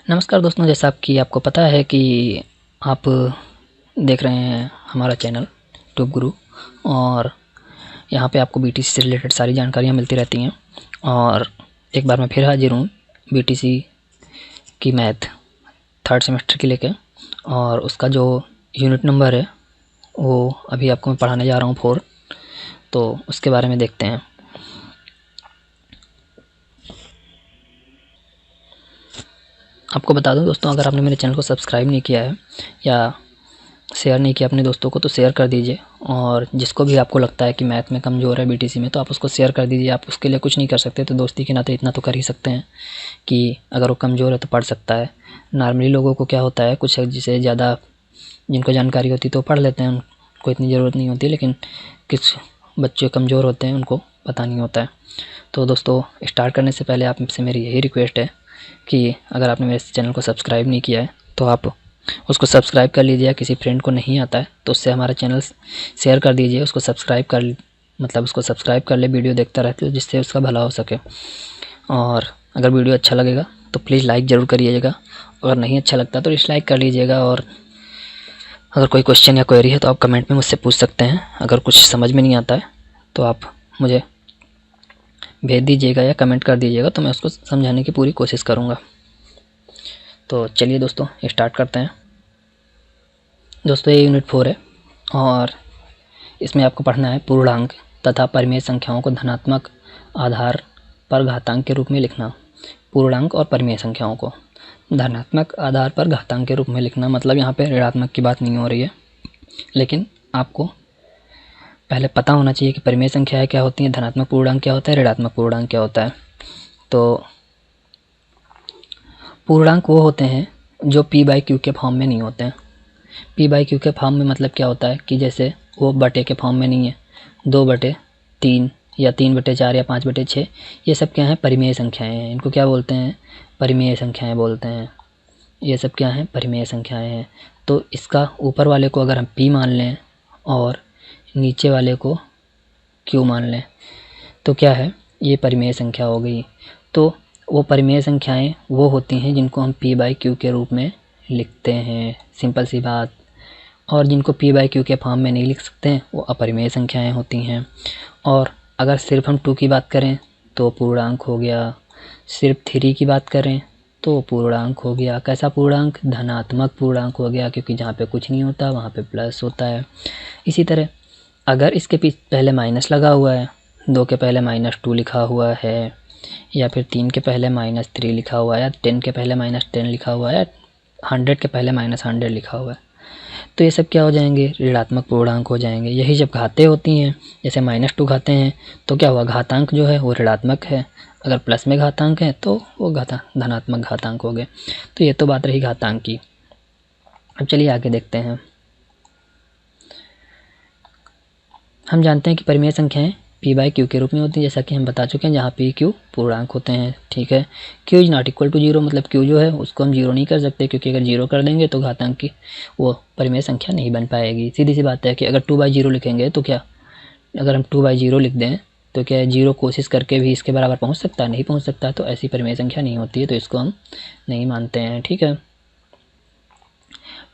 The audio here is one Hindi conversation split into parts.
नमस्कार दोस्तों, जैसा कि आपको पता है कि आप देख रहे हैं हमारा चैनल ट्यूब गुरु, और यहाँ पे आपको बीटीसी से रिलेटेड सारी जानकारियाँ मिलती रहती हैं। और एक बार मैं फिर हाजिर हूँ बीटीसी की मैथ थर्ड सेमेस्टर की लेके, और उसका जो यूनिट नंबर है वो अभी आपको मैं पढ़ाने जा रहा हूँ 4। तो उसके बारे में देखते हैं। आपको बता दूं दोस्तों, अगर आपने मेरे चैनल को सब्सक्राइब नहीं किया है या शेयर नहीं किया अपने दोस्तों को तो शेयर कर दीजिए। और जिसको भी आपको लगता है कि मैथ में कमज़ोर है बीटीसी में, तो आप उसको शेयर कर दीजिए। आप उसके लिए कुछ नहीं कर सकते तो दोस्ती के नाते इतना तो कर ही सकते हैं कि अगर वो कमज़ोर है तो पढ़ सकता है। नॉर्मली लोगों को क्या होता है, कुछ जिसे ज़्यादा जिनको जानकारी होती तो पढ़ लेते हैं, उनको इतनी ज़रूरत नहीं होती, लेकिन कुछ बच्चे कमज़ोर होते हैं उनको पता नहीं होता है। तो दोस्तों, स्टार्ट करने से पहले आपसे मेरी यही रिक्वेस्ट है कि अगर आपने मेरे चैनल को सब्सक्राइब नहीं किया है तो आप उसको सब्सक्राइब कर लीजिए। या किसी फ्रेंड को नहीं आता है तो उससे हमारा चैनल शेयर कर दीजिए, उसको सब्सक्राइब कर ले, वीडियो देखता रहते हो जिससे उसका भला हो सके। और अगर वीडियो अच्छा लगेगा तो प्लीज़ लाइक ज़रूर करिएगा, अगर नहीं अच्छा लगता तो डिसलाइक कर लीजिएगा। और अगर कोई क्वेश्चन या क्वेरी है तो आप कमेंट में मुझसे पूछ सकते हैं। अगर कुछ समझ में नहीं आता है तो आप मुझे भेज दीजिएगा या कमेंट कर दीजिएगा, तो मैं उसको समझाने की पूरी कोशिश करूँगा। तो चलिए दोस्तों, स्टार्ट करते हैं। दोस्तों, ये यूनिट 4 है और इसमें आपको पढ़ना है पूर्णांक तथा परिमेय संख्याओं को धनात्मक आधार पर घातांक के रूप में लिखना। पूर्णांक और परिमेय संख्याओं को धनात्मक आधार पर घातांक के रूप में लिखना, मतलब यहाँ पे ऋणात्मक की बात नहीं हो रही है, लेकिन आपको पहले पता होना चाहिए कि परिमेय संख्याएं क्या होती हैं, धनात्मक पूर्णांक क्या होता है, ऋणात्मक पूर्णांक क्या होता है। तो पूर्णांक वो होते हैं जो p/q के फॉर्म में नहीं होते हैं। p/q के फॉर्म में मतलब क्या होता है कि जैसे वो बटे के फॉर्म में नहीं है, 2/3 या 3/4 या 5/6, ये सब क्या हैं, परिमेय संख्याएं हैं। इनको क्या बोलते हैं, परिमेय संख्याएं बोलते हैं। ये सब क्या हैं, परिमेय संख्याएं हैं। तो इसका ऊपर वाले को अगर हम p मान लें और नीचे वाले को q मान लें तो क्या है, ये परिमेय संख्या हो गई। तो वो परिमेय संख्याएं वो होती हैं जिनको हम p/q के रूप में लिखते हैं, सिंपल सी बात। और जिनको p/q के फॉर्म में नहीं लिख सकते हैं वो अपरिमेय संख्याएं होती हैं। और अगर सिर्फ हम 2 की बात करें तो पूर्णांक हो गया, सिर्फ 3 की बात करें तो पूर्णांक हो गया। कैसा पूर्णांक, धनात्मक पूर्णांक हो गया, क्योंकि जहाँ पे कुछ नहीं होता वहाँ पे प्लस होता है। इसी तरह अगर इसके पहले माइनस लगा हुआ है, 2 के पहले -2 लिखा हुआ है, या फिर 3 के पहले -3 लिखा हुआ है, या 10 के पहले -10 लिखा हुआ है, 100 के पहले -100 लिखा हुआ है, तो ये सब क्या हो जाएंगे, ऋणात्मक पूर्णांक हो जाएंगे। यही जब घातें होती हैं, जैसे -2 घातें हैं तो क्या हुआ, घातांक जो है वो ऋणात्मक है। अगर प्लस में घातांक है तो वो धनात्मक घातांक हो गए। तो ये तो बात रही घातांक की। अब चलिए आगे देखते हैं। हम जानते हैं कि परिमेय संख्याएं p/q के रूप में होती है, जैसा कि हम बता चुके हैं, जहाँ p q पूर्णांक होते हैं। ठीक है, q is not equal to 0, मतलब q जो है उसको हम 0 नहीं कर सकते, क्योंकि अगर 0 कर देंगे तो घातांक की वो परिमेय संख्या नहीं बन पाएगी। सीधी सी बात है कि अगर 2/0 लिखेंगे तो क्या, अगर हम 2/0 लिख दें तो क्या 0 कोशिश करके भी इसके बराबर पहुँच सकता है, नहीं पहुँच सकता। तो ऐसी परिमेय संख्या नहीं होती है, तो इसको हम नहीं मानते हैं। ठीक है,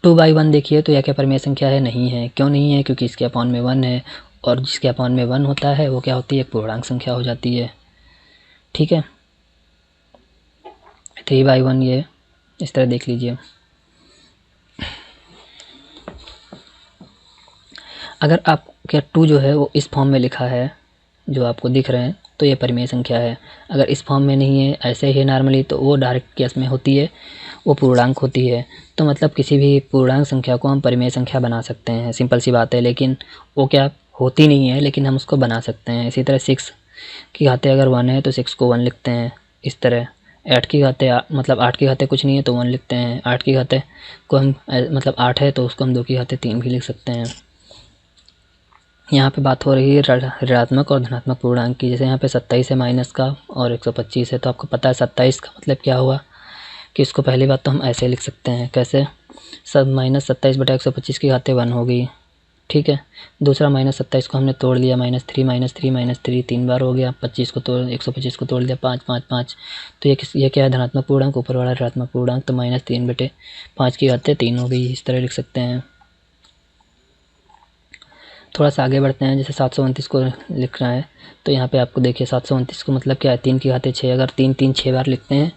2/1 देखिए तो यह क्या परिमेय संख्या है, नहीं है। क्यों नहीं है, क्योंकि इसके अपॉन में 1 है, और जिसके अपॉन में 1 होता है वो क्या होती है, एक पूर्णांक संख्या हो जाती है। ठीक है, 3/1 ये इस तरह देख लीजिए। अगर आपका 2 जो है वो इस फॉर्म में लिखा है जो आपको दिख रहे हैं तो ये परिमेय संख्या है। अगर इस फॉर्म में नहीं है, ऐसे ही नॉर्मली, तो वो डायरेक्ट केस में होती है, वो पूर्णांक होती है। तो मतलब किसी भी पूर्णांक संख्या को हम परिमेय संख्या बना सकते हैं, सिंपल सी बात है। लेकिन वो क्या होती नहीं है, लेकिन हम उसको बना सकते हैं। इसी तरह 6 की घातें अगर 1 है तो 6 को 1 लिखते हैं। इस तरह 8 की घातें, मतलब 8 की घातें कुछ नहीं है तो 1 लिखते हैं। 8 की घातें को हम मतलब 8 है तो उसको हम 2 की घातें 3 भी लिख सकते हैं। यहाँ पे बात हो रही है ऋणात्मक और धनात्मक पूर्णांक की। जैसे यहाँ पे 27 है माइनस का और 125 है, तो आपको पता है 27 का मतलब क्या हुआ कि इसको पहली बात तो हम ऐसे लिख सकते हैं। कैसे, सब -27/125 की घातें 1 हो गई। ठीक है। दूसरा -27 को हमने तोड़ लिया, -3 -3 -3 3 बार हो गया। 25 को तोड़ 125 को तोड़ लिया, 5 5 5। तो ये क्या है, धनात्मक पूर्णांक, ऊपर वाला ऋणात्मक पूर्णांक, तो -3/5 की घात 3 हो गई। इस तरह लिख सकते हैं। थोड़ा सा आगे बढ़ते हैं, जैसे 729 को लिखना है तो यहाँ पे आपको देखिए 729 को मतलब क्या है, 3 की घात 6। अगर 3 3 6 बार लिखते हैं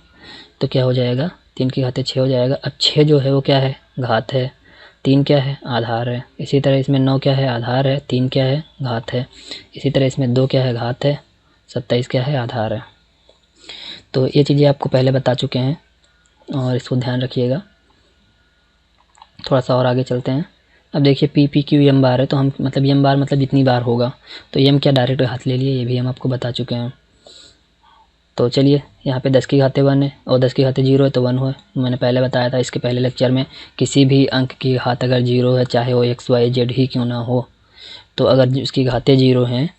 तो क्या हो जाएगा, 3 की घात 6 हो जाएगा। अब 6 जो है वो क्या है, घात है, 3 क्या है, आधार है। इसी तरह इसमें 9 क्या है, आधार है, 3 क्या है, घात है। इसी तरह इसमें 2 क्या है, घात है, 27 क्या है, आधार है। तो ये चीज़ें आपको पहले बता चुके हैं और इसको ध्यान रखिएगा। थोड़ा सा और आगे चलते हैं। अब देखिए P Q M बार है, तो हम मतलब M बार मतलब जितनी बार होगा, तो M क्या डायरेक्ट हाथ ले लिए, ये भी हम आपको बता चुके हैं। तो चलिए यहाँ पे 10 की घातें 1 है और 10 की घातें 0 है तो 1 है। मैंने पहले बताया था इसके पहले लेक्चर में, किसी भी अंक की घात अगर 0 है, चाहे वो x y z ही क्यों ना हो, तो अगर उसकी घातें 0 हैं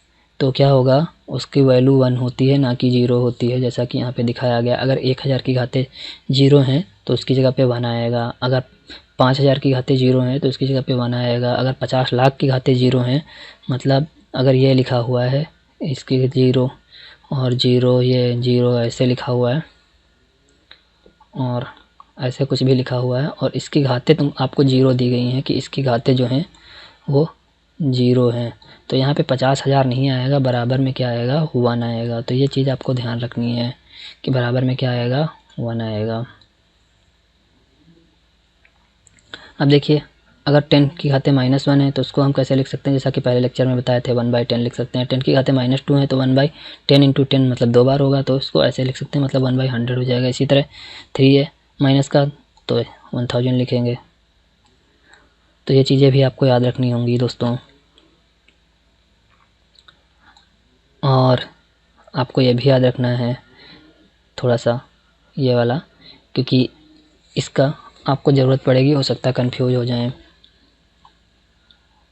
तो क्या होगा, उसकी वैल्यू 1 होती है, ना कि 0 होती है। जैसा कि यहाँ पे दिखाया गया, अगर 1000 की घातें 0 हैं तो उसकी जगह पे 1 आएगा। अगर 5000 की घातें 0 हैं तो उसकी जगह पे 1 आएगा। अगर 50 लाख की घातें 0 हैं, मतलब अगर ये लिखा हुआ है इसकी 0 और 0, ये 0 ऐसे लिखा हुआ है और ऐसे कुछ भी लिखा हुआ है, और इसकी घातें तुम आपको 0 दी गई हैं कि इसकी घातें जो हैं वो 0 हैं, तो यहाँ पे 50,000 नहीं आएगा, बराबर में क्या आएगा, 1 आएगा। तो ये चीज़ आपको ध्यान रखनी है कि बराबर में क्या आएगा, 1 आएगा। अब देखिए अगर 10 की घातें -1 है तो उसको हम कैसे लिख सकते हैं, जैसा कि पहले लेक्चर में बताए थे, 1/10 लिख सकते हैं। 10 की घातें -2 है तो 1/10 × 10 मतलब 2 बार होगा, तो इसको ऐसे लिख सकते हैं, मतलब 1/100 हो जाएगा। इसी तरह 3 है माइनस का तो 1000 लिखेंगे। तो ये चीज़ें भी आपको याद रखनी होंगी दोस्तों। और आपको ये भी याद रखना है थोड़ा सा ये वाला, क्योंकि इसका आपको ज़रूरत पड़ेगी, हो सकता है कन्फ्यूज हो जाएं,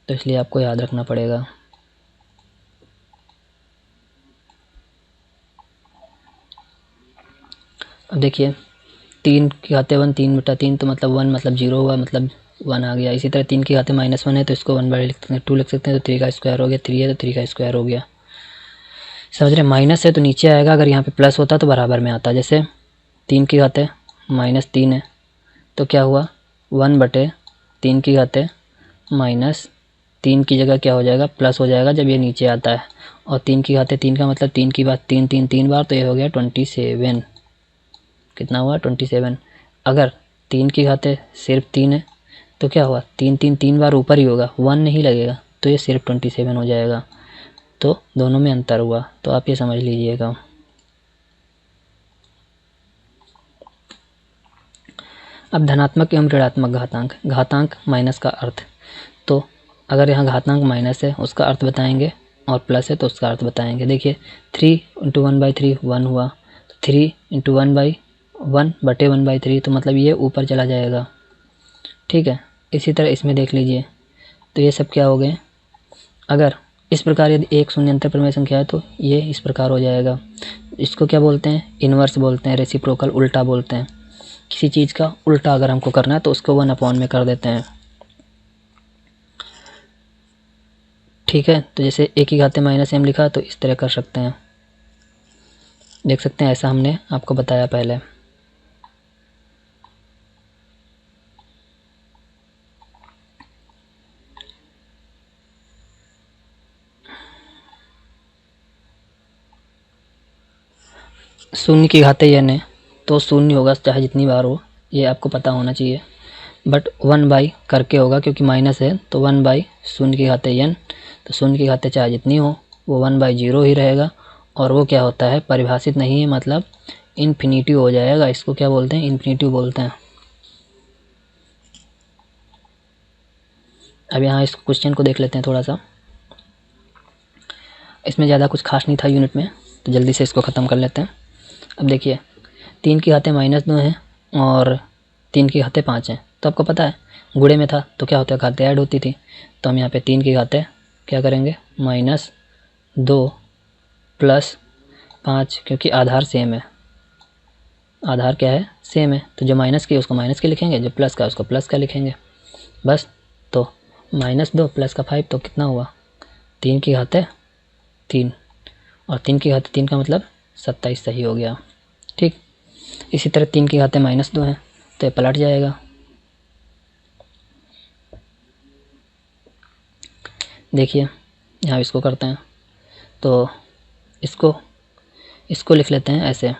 तो इसलिए आपको याद रखना पड़ेगा। अब देखिए 3 की घातें 1, 3/3 तो मतलब 1 मतलब 0 हुआ, मतलब 1 आ गया। इसी तरह 3 की घातें -1 है तो इसको 1/2 लिख सकते हैं, 2 लिख सकते हैं तो 3 का स्क्वायर हो गया, 3 है तो 3 का स्क्वायर हो गया। समझ रहे, माइनस है तो नीचे आएगा, अगर यहाँ पे प्लस होता तो बराबर में आता। जैसे 3 की घातें -3 है तो क्या हुआ, 1/3 की घातें -3 की जगह क्या हो जाएगा, प्लस हो जाएगा जब ये नीचे आता है। और 3 की घातें 3 का मतलब 3 की बात 3 3 3 बार, तो ये हो गया 27। कितना हुआ, 27। अगर 3 की घातें सिर्फ 3 है तो क्या हुआ, 3 3 3 बार ऊपर ही होगा, 1 नहीं लगेगा, तो ये सिर्फ 27 हो जाएगा। तो दोनों में अंतर हुआ, तो आप ये समझ लीजिएगा। अब धनात्मक एवं ऋणात्मक घातांक, घातांक माइनस का अर्थ, तो अगर यहाँ घातांक माइनस है उसका अर्थ बताएंगे और प्लस है तो उसका अर्थ बताएंगे। देखिए 3 × 1/3 1 हुआ, तो 3 × 1/1/3 तो मतलब ये ऊपर चला जाएगा, ठीक है। इसी तरह इसमें देख लीजिए, तो ये सब क्या हो गए, अगर इस प्रकार यदि एक शून्यंतर प्रमेय संख्या है तो ये इस प्रकार हो जाएगा। इसको क्या बोलते हैं, इन्वर्स बोलते हैं, रेसिप्रोकल उल्टा बोलते हैं। किसी चीज़ का उल्टा अगर हमको करना है तो उसको 1/, में कर देते हैं, ठीक है। तो जैसे a की घातें -m लिखा तो इस तरह कर सकते हैं, देख सकते हैं, ऐसा हमने आपको बताया पहले। शून्य की घातें n है तो शून्य होगा चाहे जितनी बार हो, ये आपको पता होना चाहिए। बट 1/ करके होगा क्योंकि माइनस है, तो 1/0 की घातें n, तो शून्य की घातें चाहे जितनी हो वो 1/0 ही रहेगा। और वो क्या होता है, परिभाषित नहीं है, मतलब इन्फिनिटिव हो जाएगा। इसको क्या बोलते हैं, इन्फिनिटिव बोलते हैं। अब यहाँ इस क्वेश्चन को देख लेते हैं थोड़ा सा, इसमें ज़्यादा कुछ खास नहीं था यूनिट में, तो जल्दी से इसको ख़त्म कर लेते हैं। अब देखिए 3 की घातें -2 हैं और 3 की घातें 5 हैं, तो आपको पता है गुणे में था तो क्या होता है, घातें ऐड होती थी। तो हम यहाँ पे 3 की घातें क्या करेंगे, -2 + 5, क्योंकि आधार सेम है, आधार क्या है, सेम है, तो जो माइनस की उसको माइनस के लिखेंगे, जो प्लस का उसको प्लस का लिखेंगे, बस। तो -2 प्लस का 5 तो कितना हुआ 3 की घात 3 और 3 की घात 3 का मतलब 27 सही हो गया। ठीक, इसी तरह 3 की घात -2 है तो ये पलट जाएगा। देखिए यहाँ इसको करते हैं तो इसको लिख लेते हैं ऐसे।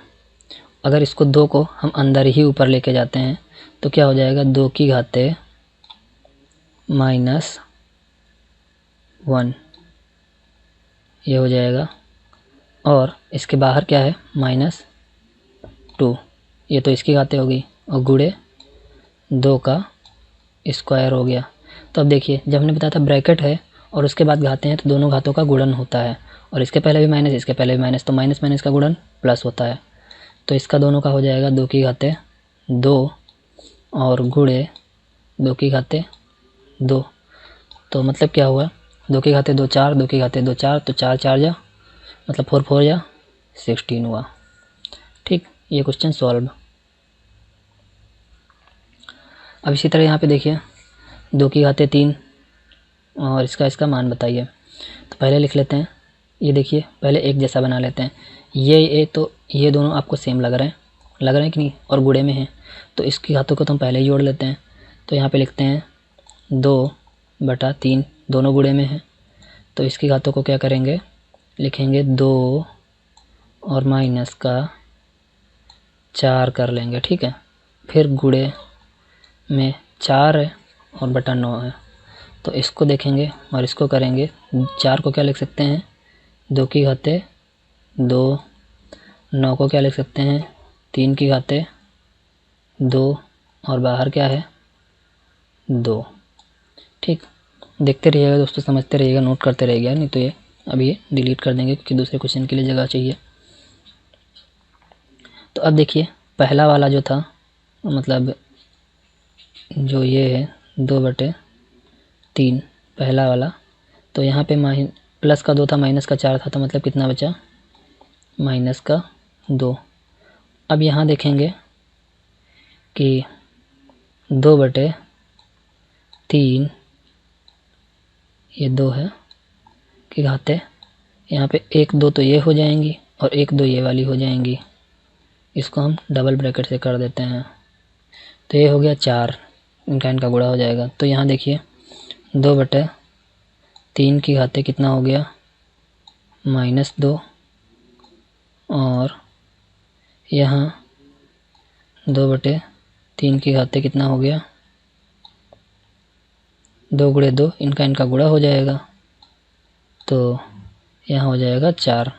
अगर इसको 2 को हम अंदर ही ऊपर लेके जाते हैं तो क्या हो जाएगा 2 की घात -1 ये हो जाएगा। और इसके बाहर क्या है -2 ये तो इसकी घातें होगी और गुणे 2 का स्क्वायर हो गया। तो अब देखिए जब हमने बताया था ब्रैकेट है और उसके बाद घातें हैं तो दोनों घातों का गुणन होता है और इसके पहले भी माइनस इसके पहले भी माइनस तो माइनस माइनस का गुणन प्लस होता है। तो इसका दोनों का हो जाएगा 2 की घातें 2 और गुणे 2 की घातें 2। तो मतलब क्या हुआ 2 की घातें 2 4 2 की घातें 2 4 तो 4 4 जा मतलब 4 4 जा 16 हुआ। ठीक, ये क्वेश्चन सॉल्व। अब इसी तरह यहाँ पे देखिए 2 की घातें 3 और इसका मान बताइए। तो पहले लिख लेते हैं, ये देखिए पहले एक जैसा बना लेते हैं। ये तो ये दोनों आपको सेम लग रहे हैं कि नहीं और गुणे में हैं तो इसकी घातों को तो हम पहले ही जोड़ लेते हैं। तो यहाँ पे लिखते हैं 2/3 दोनों गुणे में हैं तो इसकी घातों को क्या करेंगे लिखेंगे 2 और माइनस का 4 कर लेंगे। ठीक है, फिर गुणे में 4 है और बटा 9 है तो इसको देखेंगे और इसको करेंगे। 4 को क्या लिख सकते हैं 2 की घातें 2, 9 को क्या लिख सकते हैं 3 की घातें 2 और बाहर क्या है 2। ठीक, देखते रहिएगा दोस्तों, समझते रहिएगा, नोट करते रहिएगा, नहीं तो ये अभी ये डिलीट कर देंगे क्योंकि दूसरे क्वेश्चन के लिए जगह चाहिए। तो अब देखिए पहला वाला जो था मतलब जो ये है 2/3 पहला वाला तो यहाँ पे प्लस का 2 था माइनस का 4 था तो मतलब कितना बचा -2। अब यहाँ देखेंगे कि 2/3 ये 2 है की घातें यहाँ पे 1 2 तो ये हो जाएंगी और 1 2 ये वाली हो जाएंगी। इसको हम डबल ब्रैकेट से कर देते हैं तो ये हो गया 4 इनका गुणा हो जाएगा। तो यहाँ देखिए 2/3 की घातें कितना हो गया -2 और यहाँ 2/3 की घातें कितना हो गया 2 गुणे 2 इनका गुणा हो जाएगा तो यहाँ हो जाएगा 4।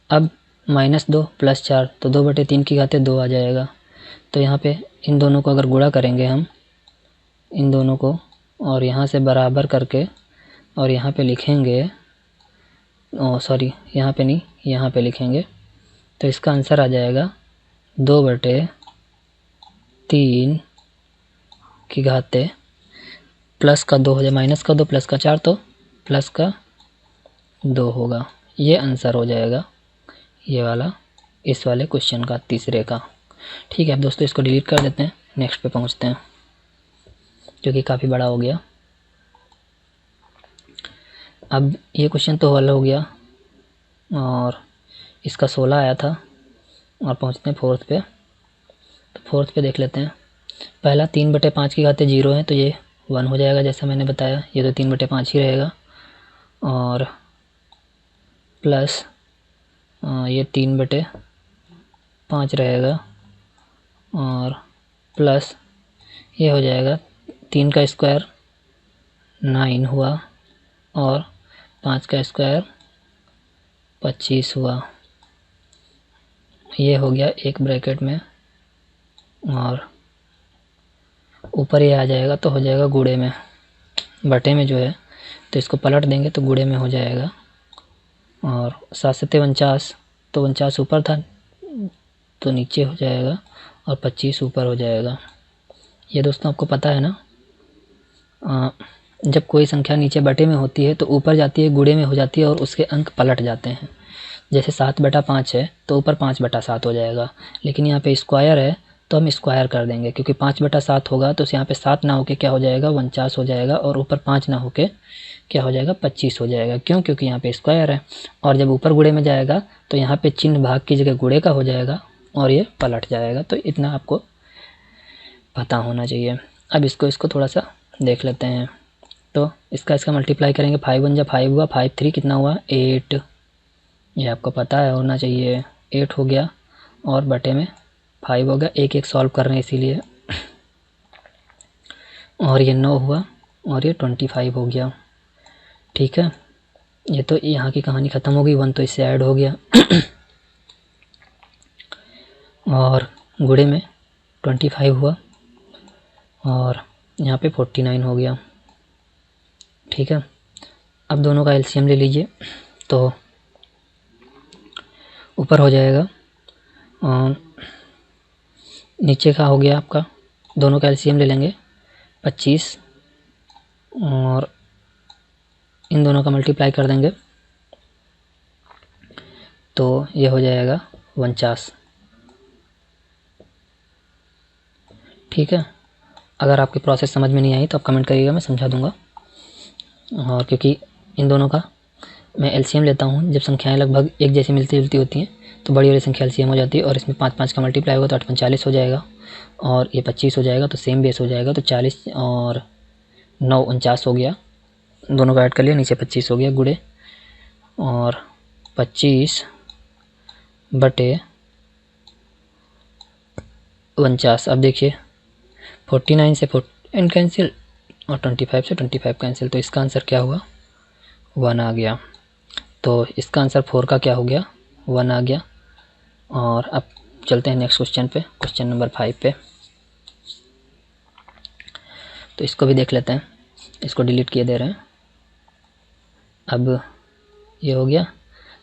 अब -2 + 4 तो 2/3 की घातें 2 आ जाएगा। तो यहाँ पे इन दोनों को अगर गुणा करेंगे हम इन दोनों को और यहाँ से बराबर करके और यहाँ पे लिखेंगे सॉरी यहाँ पे नहीं यहाँ पे लिखेंगे तो इसका आंसर आ जाएगा 2/3 की घातें प्लस का 2 हो जाए माइनस का 2 प्लस का 4 तो प्लस का 2 होगा। ये आंसर हो जाएगा ये वाला इस वाले क्वेश्चन का तीसरे का। ठीक है, अब दोस्तों इसको डिलीट कर देते हैं, नेक्स्ट पे पहुँचते हैं क्योंकि काफ़ी बड़ा हो गया। अब ये क्वेश्चन तो हल हो गया और इसका 16 आया था और पहुँचते हैं फोर्थ पे। तो फोर्थ पे देख लेते हैं। पहला 3/5 की घातें 0 है तो ये 1 हो जाएगा जैसा मैंने बताया, ये तो 3/5 ही रहेगा और प्लस ये 3/5 रहेगा और प्लस ये हो जाएगा 3 का स्क्वायर 9 हुआ और 5 का स्क्वायर 25 हुआ। ये हो गया एक ब्रैकेट में और ऊपर ये आ जाएगा तो हो जाएगा गुणे में, बटे में जो है तो इसको पलट देंगे तो गुणे में हो जाएगा और 7 7 49 तो 49 ऊपर था तो नीचे हो जाएगा और 25 ऊपर हो जाएगा। ये दोस्तों आपको पता है ना, जब कोई संख्या नीचे बटे में होती है तो ऊपर जाती है गुणे में हो जाती है और उसके अंक पलट जाते हैं। जैसे 7/5 है तो ऊपर 5/7 हो जाएगा, लेकिन यहाँ पे स्क्वायर है तो तो हम स्क्वायर कर देंगे, क्योंकि 5/7 होगा तो यहाँ पे 7 ना होके क्या हो जाएगा 49 हो जाएगा, और ऊपर 5 ना होके क्या हो जाएगा 25 हो जाएगा। क्यों? क्योंकि यहाँ पे स्क्वायर है, और जब ऊपर गुणे में जाएगा तो यहाँ पे चिन्ह भाग की जगह गुणे का हो जाएगा और ये पलट जाएगा। तो इतना आपको पता होना चाहिए। अब इसको थोड़ा सा देख लेते हैं। तो इसका मल्टीप्लाई करेंगे, 5 1 जा 5 हुआ, 5 3 कितना हुआ 8, ये आपको पता है होना चाहिए। 8 हो गया और बटे में 5 हो गया, एक एक सॉल्व कर रहे हैं इसीलिए। और ये 9 हुआ और ये 25 हो गया। ठीक है, ये तो यहाँ की कहानी ख़त्म हो गई। 1 तो इससे ऐड हो गया और गुणे में 25 हुआ और यहाँ पे 49 हो गया। ठीक है, अब दोनों का एलसीएम ले लीजिए तो ऊपर हो जाएगा और नीचे का हो गया आपका, दोनों का एलसीएम ले लेंगे 25 और इन दोनों का मल्टीप्लाई कर देंगे तो ये हो जाएगा 49। ठीक है, अगर आपकी प्रोसेस समझ में नहीं आई तो आप कमेंट करिएगा, मैं समझा दूंगा। और क्योंकि इन दोनों का मैं एलसीएम लेता हूँ, जब संख्याएं लगभग एक जैसी मिलती जुलती होती हैं तो बड़ी वाली संख्या एलसीएम हो जाती है, और इसमें 5 5 का मल्टीप्लाई होगा तो 8 45 हो जाएगा और ये 25 हो जाएगा, तो सेम बेस हो जाएगा। तो 40 और 9 49 हो गया, दोनों का ऐड कर लिया, नीचे 25 हो गया गुणे, और 25 बटे 49। अब देखिए 49 से 49 कैंसिल और 25 से 25 कैंसिल, तो इसका आंसर क्या हुआ 1 आ गया। तो इसका आंसर 4 का क्या हो गया 1 आ गया। और अब चलते हैं नेक्स्ट क्वेश्चन पे, क्वेश्चन नंबर 5 पे। तो इसको भी देख लेते हैं, इसको डिलीट किए दे रहे हैं। अब ये हो गया,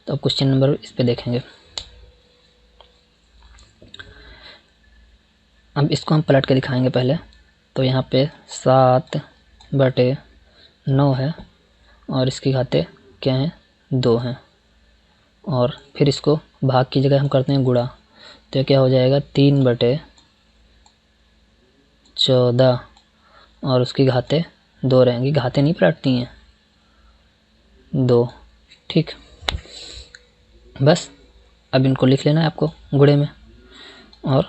तो अब क्वेश्चन नंबर इस पे देखेंगे। अब इसको हम पलट के दिखाएंगे पहले। तो यहाँ पे 7/9 है और इसकी घाते क्या हैं 2 हैं, और फिर इसको भाग की जगह हम करते हैं गुणा, तो ये क्या हो जाएगा 3/14 और उसकी घाते 2 रहेंगी। घाते नहीं पलटती हैं 2। ठीक, बस अब इनको लिख लेना है आपको गुणे में, और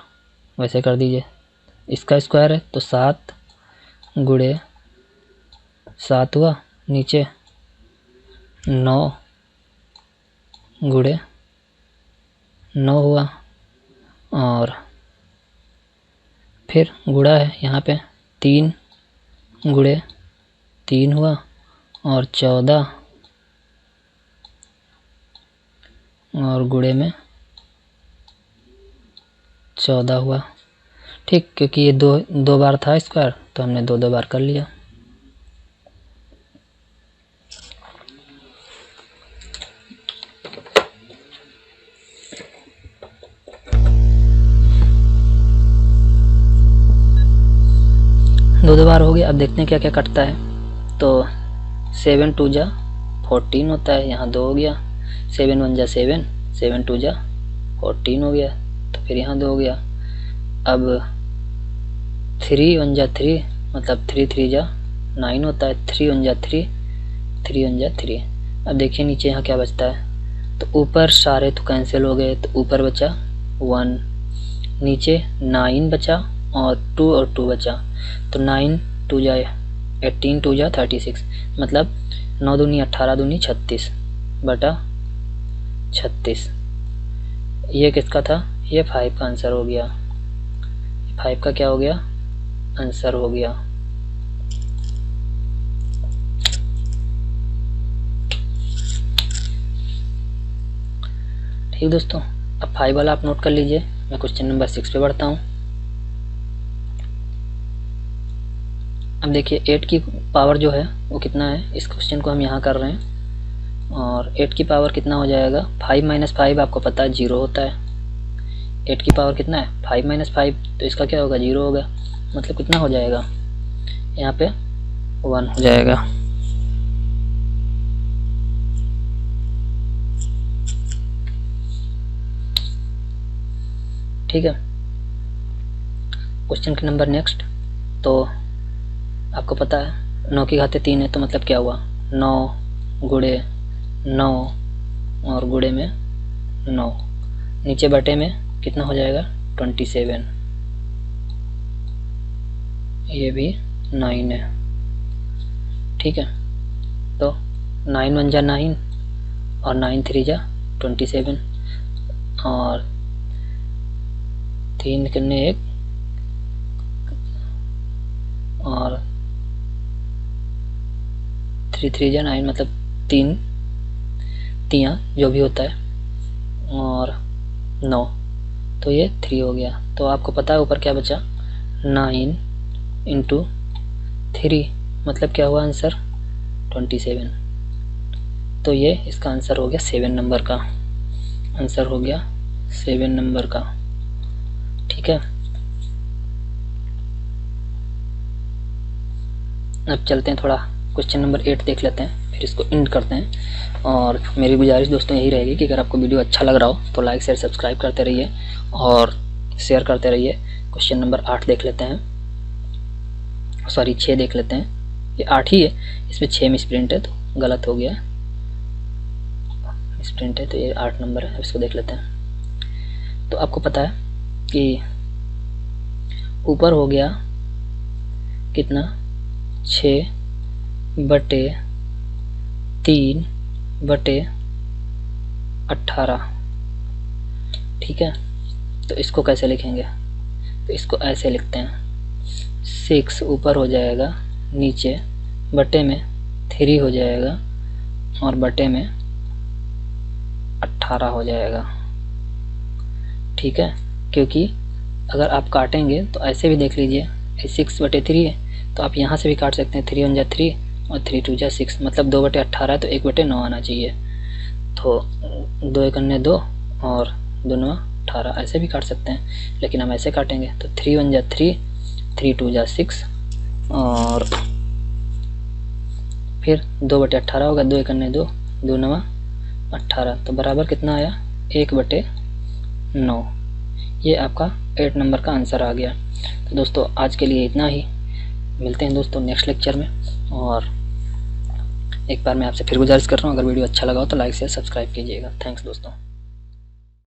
वैसे कर दीजिए। इसका स्क्वायर है तो 7 गुणे 7 हुआ, नीचे 9 गुणे 9 हुआ, और फिर गुणा है यहाँ पे 3 गुणे 3 हुआ, और 14 और गुणे में 14 हुआ। ठीक, क्योंकि ये दो बार था स्क्वायर तो हमने दो बार कर लिया। दो बार हो गया। अब देखते हैं क्या क्या कटता है। तो 7 2 जा 14 होता है, यहाँ 2 हो गया। 7 1 जा 7, 7 2 जा 14 हो गया, तो फिर यहाँ 2 हो गया। अब 3 1 जा 3 मतलब 3 3 जा 9 होता है। 3 1 जा 3, 3 1 जा 3। अब देखिए नीचे यहाँ क्या बचता है, तो ऊपर सारे तो कैंसिल हो गए, तो ऊपर बचा 1, नीचे 9 बचा और 2 और 2 बचा, तो 9 2 जा 18, 2 जा 36, मतलब 9 दूनी 18 दूनी 36 बटा 36। ये किसका था, ये 5 का आंसर हो गया। 5 का क्या हो गया आंसर हो गया। ठीक दोस्तों, अब 5 वाला आप नोट कर लीजिए। मैं क्वेश्चन नंबर 6 पे बढ़ता हूँ। अब देखिए 8 की पावर जो है वो कितना है, इस क्वेश्चन को हम यहाँ कर रहे हैं। और 8 की पावर कितना हो जाएगा, 5 - 5 आपको पता है 0 होता है। 8 की पावर कितना है 5 - 5, तो इसका क्या होगा 0 होगा, मतलब कितना हो जाएगा यहाँ पे 1 हो जाएगा। ठीक है, क्वेश्चन के नंबर नेक्स्ट। तो आपको पता है 9 की घाते 3 है, तो मतलब क्या हुआ 9 गुणे 9 और गुणे में 9, नीचे बटे में कितना हो जाएगा 27, ये भी 9 है। ठीक है, तो 9 1 जा 9 और 9 3 जा 27 और 3 करने 1 और 3 3 जा 9 मतलब 3 तियाँ जो भी होता है और 9, तो ये 3 हो गया। तो आपको पता है ऊपर क्या बचा 9 इंटू 3 मतलब क्या हुआ आंसर 27। तो ये इसका आंसर हो गया 7 नंबर का, आंसर हो गया 7 नंबर का। ठीक है, अब चलते हैं थोड़ा क्वेश्चन नंबर 8 देख लेते हैं, फिर इसको एंड करते हैं। और मेरी गुजारिश दोस्तों यही रहेगी कि अगर आपको वीडियो अच्छा लग रहा हो तो लाइक शेयर सब्सक्राइब करते रहिए और शेयर करते रहिए। क्वेश्चन नंबर 8 देख लेते हैं, सॉरी 6 देख लेते हैं। ये 8 ही है, इसमें 6 मिसप्रिंट है तो गलत हो गया, मिसप्रिंट है तो ये 8 नंबर है। इसको देख लेते हैं। तो आपको पता है कि ऊपर हो गया कितना 6/3/18। ठीक है, तो इसको कैसे लिखेंगे, तो इसको ऐसे लिखते हैं 6 ऊपर हो जाएगा, नीचे बटे में 3 हो जाएगा और बटे में 18 हो जाएगा। ठीक है, क्योंकि अगर आप काटेंगे तो ऐसे भी देख लीजिए 6/3 है, तो आप यहाँ से भी काट सकते हैं 3 1 जा 3 और 3 2 जा 6 मतलब 2/18 है, तो 1/9 आना चाहिए। तो 2 1 2 और 2 9 18 ऐसे भी काट सकते हैं, लेकिन हम ऐसे काटेंगे तो 3 1 जा 3 3 2 जा 6 और फिर 2/18 होगा, 2 1 2 2 9 18, तो बराबर कितना आया 1/9। ये आपका 8 नंबर का आंसर आ गया। तो दोस्तों आज के लिए इतना ही, मिलते हैं दोस्तों नेक्स्ट लेक्चर में। और एक बार मैं आपसे फिर गुजारिश कर रहा हूँ, अगर वीडियो अच्छा लगा हो तो लाइक शेयर सब्सक्राइब कीजिएगा। थैंक्स दोस्तों।